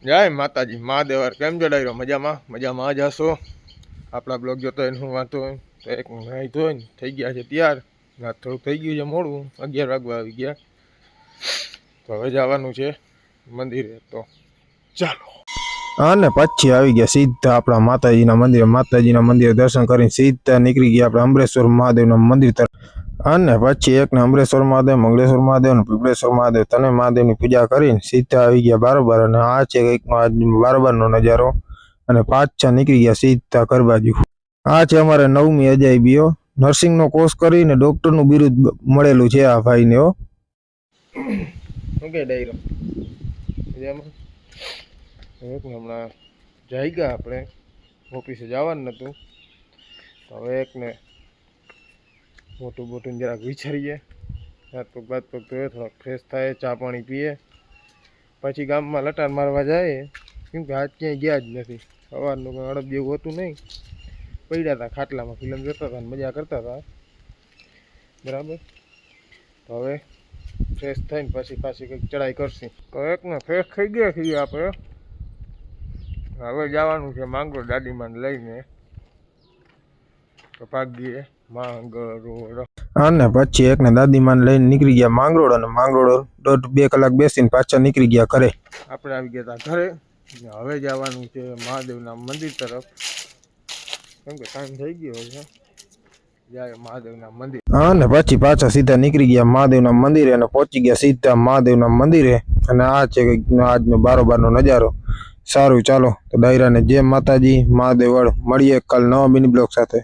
જય માતાજી મહાદેવર કેમ છો ડાયરો મજામાં જ હશો। આપણા બ્લોગ જોતો હોય શું વાંધો હોય તો એક નાઈ ધોઈને થઈ ગયા છે તૈયાર। રાત થોડુંક થઈ ગયું છે મોડું 11 વાગવા આવી ગયા તો હવે જવાનું છે મંદિરે તો ચાલો। અને પછી આવી ગયા સીધા આપણા માતાજીના મંદિરે દર્શન કરીને સીધા નીકળી ગયા આપણે અમરેશ્વર મહાદેવના મંદિર તરફ। અને પછી એકને અમરેશ્વર મહાદેવ, મંગળેશ્વર મહાદેવ અને પીપળેશ્વર મહાદેવ તને મહાદેવની પૂજા કરીને સીધા આવી ગયા બારોબાર। અને આ છે કંઈકનો આજ બારોબારનો નજારો અને પાછા નીકળી ગયા સીધા ઘર બાજુ। આ છે અમારે 9મી અજાયબીઓ। નર્સિંગનો કોર્સ કરીને ડોક્ટરનું બિરુદ મળેલું છે આ ભાઈને હો। ઓકે ડાયરો હમણાં જઈ ગયા આપણે ઓફિસે જવાનું નહોતું તો હવે એકને મોટું જરાક વિચારીએ હાથ પગ ધોઈએ થોડાક ફ્રેશ થાય ચા પાણી પીએ પછી ગામમાં લટાર મારવા જાય કેમ કે આજ ક્યાંય ગયા જ નથી। સવારનું કંઈ અડબ જેવું હતું નહીં, પડ્યા હતા ખાટલામાં ફિલ્મ જોતા હતા મજા કરતા હતા બરાબર। તો હવે ફ્રેશ થઈને પાછી કંઈક ચડાઈ કરશું તો એકને ફ્રેશ થઈ ગયા છીએ આપણે। હવે જવાનું છે માંગરોળ દાદીમાને લઈને તો ભાગીએ માંગરોળ। અને પછી એકને દાદીમાને લઈને નીકળી ગયા માંગરોળ અને માંગરોળ 1.5-2 કલાક બેસીને પાછા નીકળી ગયા ઘરે। આપણે આવી ગયા હતા ઘરે હવે જવાનું છે મહાદેવના મંદિર તરફ કેમ કે ટાઈમ થઈ ગયો છે જાય મહાદેવના મંદિર। અને પછી પાછા સીધા નીકળી ગયા મહાદેવના મંદિરે અને પહોંચી ગયા સીધા મહાદેવના મંદિરે। અને આ છે આજનો બારોબારનો નજારો। સારું ચાલો તો ડાયરાને જય માતાજી મહાદેવ મળીએ કાલ નવા મિની બ્લોગ સાથે।